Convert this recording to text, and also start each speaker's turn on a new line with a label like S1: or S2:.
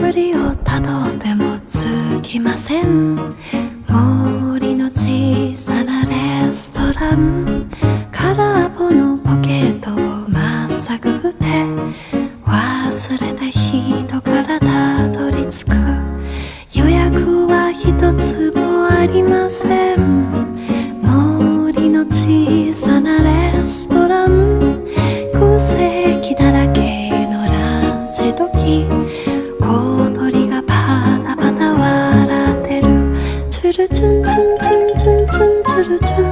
S1: 巡りをたどっても尽きません。森の小さなレストラン、空っぽのポケットをまっさぐって忘れた人からたどり着く。予約は一つもありません。森の小さなレストラン、空席だらけのランチ時、小鳥がパタパタ笑ってる。チュルチュンチュンチュンチュンチュンチュルチュン